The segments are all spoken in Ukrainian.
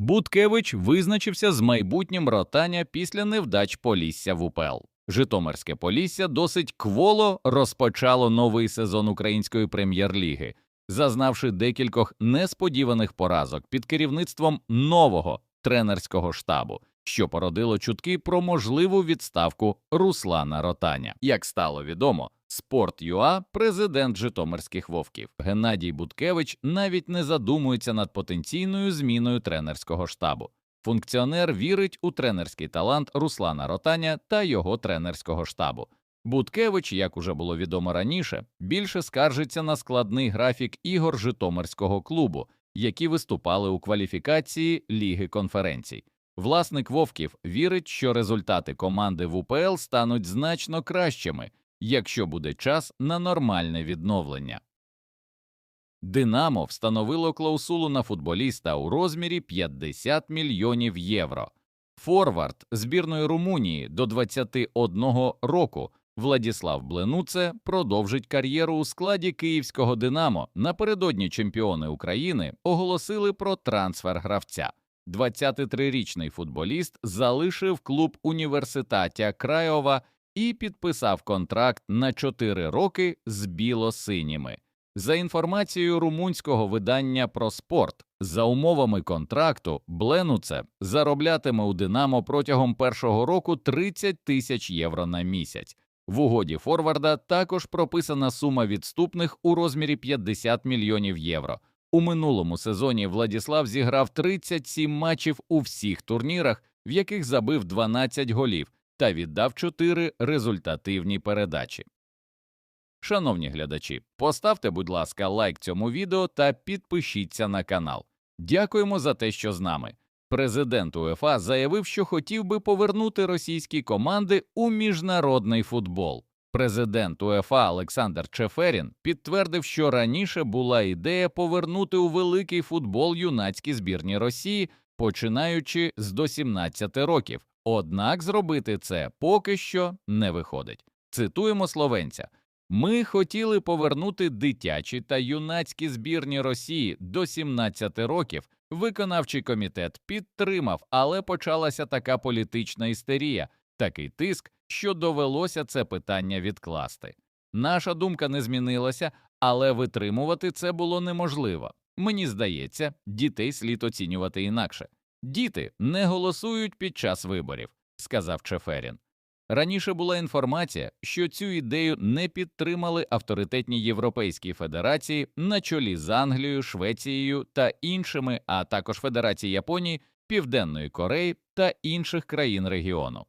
Буткевич визначився з майбутнім Ротаня після невдач Полісся в УПЛ. Житомирське Полісся досить кволо розпочало новий сезон української прем'єр-ліги, зазнавши декількох несподіваних поразок під керівництвом нового тренерського штабу, що породило чутки про можливу відставку Руслана Ротаня. Як стало відомо, Sport.ua, президент житомирських «Вовків» Геннадій Буткевич навіть не задумується над потенційною зміною тренерського штабу. Функціонер вірить у тренерський талант Руслана Ротаня та його тренерського штабу. Буткевич, як уже було відомо раніше, більше скаржиться на складний графік ігор житомирського клубу, які виступали у кваліфікації Ліги конференцій. Власник «Вовків» вірить, що результати команди в УПЛ стануть значно кращими, якщо буде час на нормальне відновлення. «Динамо» встановило клаусулу на футболіста у розмірі 50 мільйонів євро. Форвард збірної Румунії до 21 року Владіслав Бленуце продовжить кар'єру у складі київського «Динамо». Напередодні чемпіони України оголосили про трансфер гравця. 23-річний футболіст залишив клуб Університаття Крайова і підписав контракт на 4 роки з біло-синіми. За інформацією румунського видання «Про спорт», за умовами контракту Бленуце зароблятиме у «Динамо» протягом першого року 30 тисяч євро на місяць. В угоді форварда також прописана сума відступних у розмірі 50 мільйонів євро. У минулому сезоні Владіслав зіграв 37 матчів у всіх турнірах, в яких забив 12 голів та віддав 4 результативні передачі. Шановні глядачі, поставте, будь ласка, лайк цьому відео та підпишіться на канал. Дякуємо за те, що з нами. Президент УЄФА заявив, що хотів би повернути російські команди у міжнародний футбол. Президент УЄФА Олександр Чеферін підтвердив, що раніше була ідея повернути у великий футбол юнацькі збірні Росії, починаючи з до 17 років. Однак зробити це поки що не виходить. Цитуємо словенця. «Ми хотіли повернути дитячі та юнацькі збірні Росії до 17 років. Виконавчий комітет підтримав, але почалася така політична істерія, такий тиск, що довелося це питання відкласти. Наша думка не змінилася, але витримувати це було неможливо. Мені здається, дітей слід оцінювати інакше. Діти не голосують під час виборів», – сказав Чеферін. Раніше була інформація, що цю ідею не підтримали авторитетні європейські федерації на чолі з Англією, Швецією та іншими, а також Федерації Японії, Південної Кореї та інших країн регіону.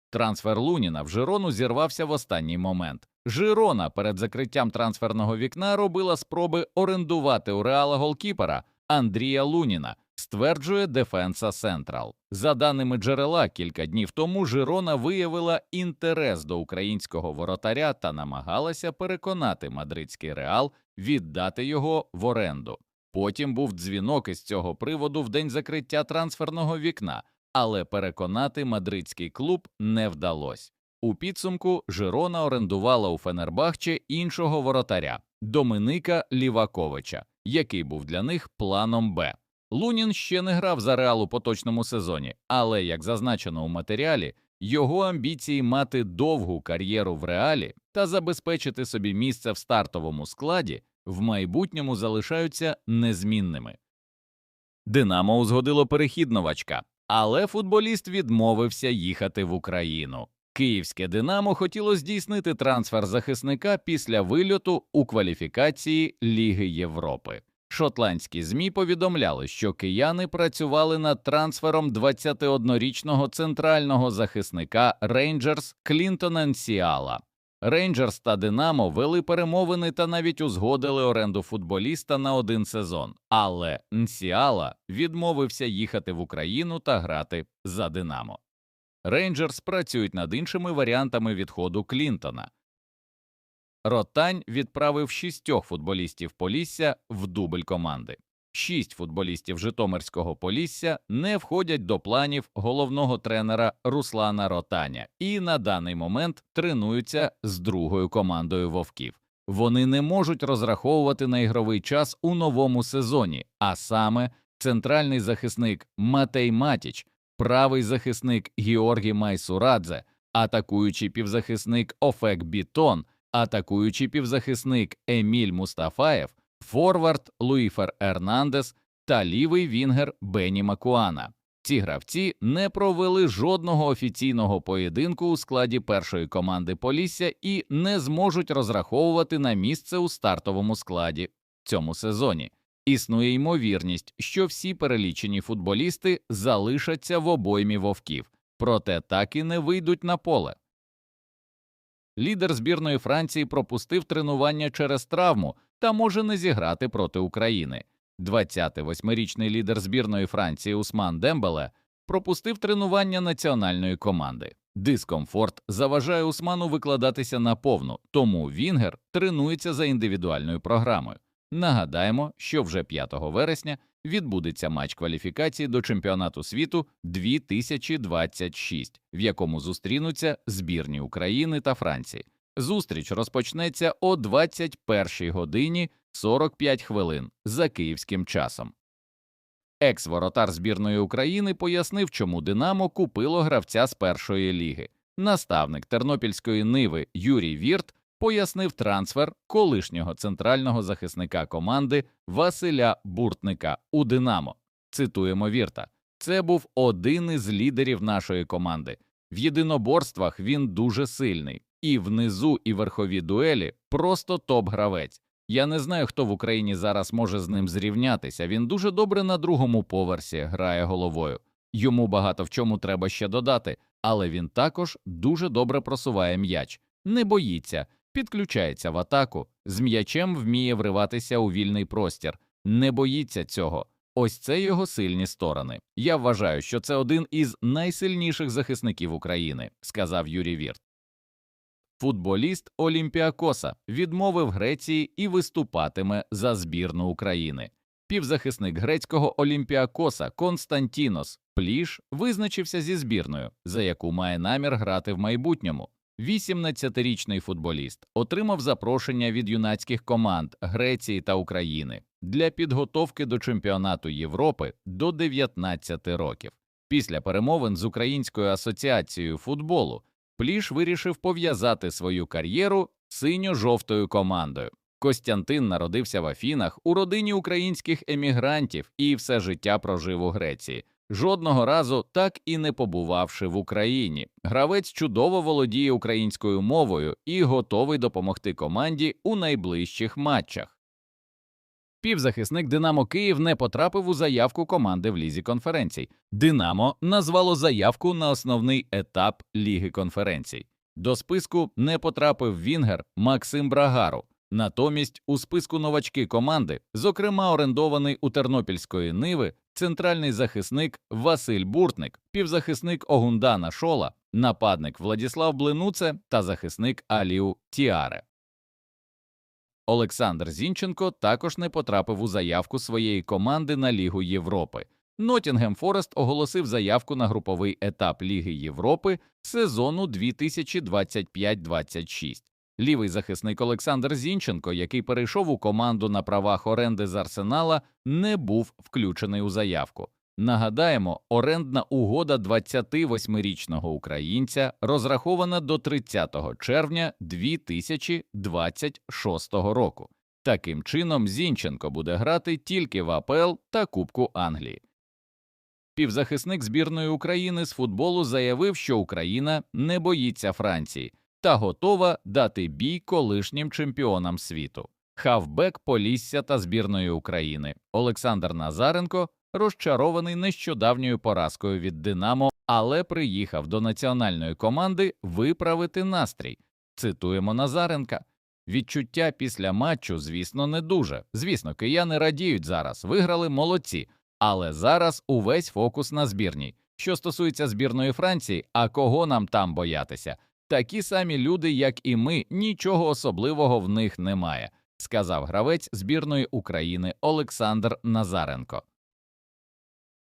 Трансфер Луніна в Жирону зірвався в останній момент. Жирона перед закриттям трансферного вікна робила спроби орендувати у Реала голкіпера Андрія Луніна, стверджує Defensa Central. За даними джерела, кілька днів тому Жирона виявила інтерес до українського воротаря та намагалася переконати мадридський Реал віддати його в оренду. Потім був дзвінок із цього приводу в день закриття трансферного вікна, але переконати мадридський клуб не вдалося. У підсумку Жирона орендувала у Фенербахче іншого воротаря – Доминика Ліваковича, який був для них планом «Б». Лунін ще не грав за Реал у поточному сезоні, але, як зазначено у матеріалі, його амбіції мати довгу кар'єру в Реалі та забезпечити собі місце в стартовому складі в майбутньому залишаються незмінними. «Динамо» узгодило перехід новачка, але футболіст відмовився їхати в Україну. Київське «Динамо» хотіло здійснити трансфер захисника після вильоту у кваліфікації Ліги Європи. Шотландські ЗМІ повідомляли, що кияни працювали над трансфером 21-річного центрального захисника Рейнджерс Клінтона Нсіала. Рейнджерс та «Динамо» вели перемовини та навіть узгодили оренду футболіста на 1 сезон. Але Нсіала відмовився їхати в Україну та грати за «Динамо». Рейнджерс працюють над іншими варіантами відходу Клінтона. Ротань відправив 6 футболістів Полісся в дубль команди. 6 футболістів Житомирського Полісся не входять до планів головного тренера Руслана Ротаня і на даний момент тренуються з другою командою «Вовків». Вони не можуть розраховувати на ігровий час у новому сезоні, а саме центральний захисник Матей Матіч, правий захисник Георгій Майсурадзе, атакуючий півзахисник Офек Бітон, атакуючий півзахисник Еміль Мустафаєв, форвард Луїфер Ернандес та лівий вінгер Бені Макуана. Ці гравці не провели жодного офіційного поєдинку у складі першої команди Полісся і не зможуть розраховувати на місце у стартовому складі в цьому сезоні. Існує ймовірність, що всі перелічені футболісти залишаться в обоймі вовків, проте так і не вийдуть на поле. Лідер збірної Франції пропустив тренування через травму та може не зіграти проти України. 28-річний лідер збірної Франції Усман Дембеле пропустив тренування національної команди. Дискомфорт заважає Усману викладатися наповну, тому вінгер тренується за індивідуальною програмою. Нагадаємо, що вже 5 вересня відбудеться матч кваліфікації до чемпіонату світу 2026, в якому зустрінуться збірні України та Франції. Зустріч розпочнеться о 21 годині 45 хвилин за київським часом. Екс-воротар збірної України пояснив, чому «Динамо» купило гравця з першої ліги. Наставник тернопільської «Ниви» Юрій Вірт пояснив трансфер колишнього центрального захисника команди Василя Буртника у «Динамо». Цитуємо Вірта: «Це був один із лідерів нашої команди. В єдиноборствах він дуже сильний. І внизу, і верхові дуелі – просто топ-гравець. Я не знаю, хто в Україні зараз може з ним зрівнятися. Він дуже добре на другому поверсі грає головою. Йому багато в чому треба ще додати, але він також дуже добре просуває м'яч. Не боїться, підключається в атаку, з м'ячем вміє вриватися у вільний простір. Не боїться цього. Ось це його сильні сторони. Я вважаю, що це один із найсильніших захисників України», – сказав Юрій Вірт. Футболіст Олімпіакоса відмовив Греції і виступатиме за збірну України. Півзахисник грецького Олімпіакоса Константінос Пліш визначився зі збірною, за яку має намір грати в майбутньому. 18-річний футболіст отримав запрошення від юнацьких команд Греції та України для підготовки до чемпіонату Європи до 19 років. Після перемовин з Українською асоціацією футболу Пліш вирішив пов'язати свою кар'єру синьо-жовтою командою. Костянтин народився в Афінах у родині українських емігрантів і все життя прожив у Греції, жодного разу так і не побувавши в Україні. Гравець чудово володіє українською мовою і готовий допомогти команді у найближчих матчах. Півзахисник «Динамо Київ» не потрапив у заявку команди в Лізі конференцій. «Динамо» назвало заявку на основний етап Ліги конференцій. До списку не потрапив вінгер Максим Брагару. Натомість у списку новачки команди, зокрема орендований у тернопільської «Ниви», центральний захисник Василь Буртник, півзахисник Огундана Шола, нападник Владіслав Блинуце та захисник Аліу Тіаре. Олександр Зінченко також не потрапив у заявку своєї команди на Лігу Європи. Ноттінгем Форест оголосив заявку на груповий етап Ліги Європи сезону 2025-26. Лівий захисник Олександр Зінченко, який перейшов у команду на правах оренди з Арсенала, не був включений у заявку. Нагадаємо, орендна угода 28-річного українця розрахована до 30 червня 2026 року. Таким чином, Зінченко буде грати тільки в АПЛ та Кубку Англії. Півзахисник збірної України з футболу заявив, що Україна не боїться Франції та готова дати бій колишнім чемпіонам світу. Хавбек Полісся та збірної України Олександр Назаренко розчарований нещодавньою поразкою від «Динамо», але приїхав до національної команди виправити настрій. Цитуємо Назаренка: «Відчуття після матчу, звісно, не дуже. Звісно, кияни радіють зараз, виграли, молодці. Але зараз увесь фокус на збірній. Що стосується збірної Франції, а кого нам там боятися? Такі самі люди, як і ми, нічого особливого в них немає», – сказав гравець збірної України Олександр Назаренко.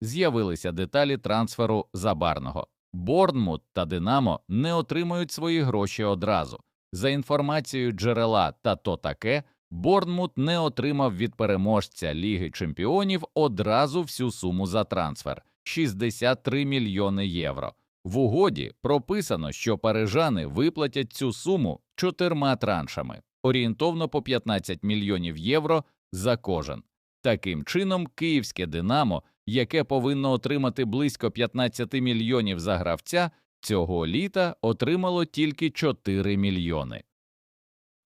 З'явилися деталі трансферу Забарного. Борнмут та «Динамо» не отримають свої гроші одразу. За інформацією джерела «Та то таке», Борнмут не отримав від переможця Ліги чемпіонів одразу всю суму за трансфер – 63 мільйони євро. В угоді прописано, що парижани виплатять цю суму 4 траншами, орієнтовно по 15 мільйонів євро за кожен. Таким чином, київське «Динамо», яке повинно отримати близько 15 мільйонів за гравця, цього літа отримало тільки 4 мільйони.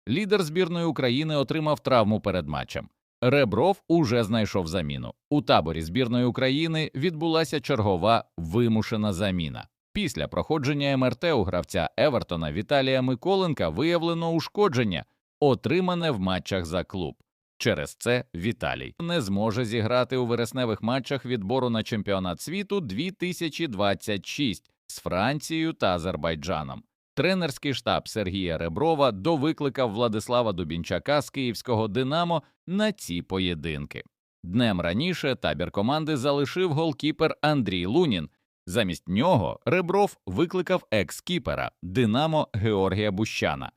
Лідер збірної України отримав травму перед матчем. Ребров уже знайшов заміну. У таборі збірної України відбулася чергова вимушена заміна. Після проходження МРТ у гравця Евертона Віталія Миколенка виявлено ушкодження, отримане в матчах за клуб. Через це Віталій не зможе зіграти у вересневих матчах відбору на чемпіонат світу 2026 з Францією та Азербайджаном. Тренерський штаб Сергія Реброва довикликав Владислава Дубінчака з київського «Динамо» на ці поєдинки. Днем раніше табір команди залишив голкіпер Андрій Лунін. Замість нього Ребров викликав екс-кіпера «Динамо» Георгія Бущана.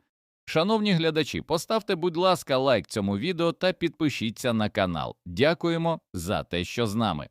Шановні глядачі, поставте, будь ласка, лайк цьому відео та підпишіться на канал. Дякуємо за те, що з нами.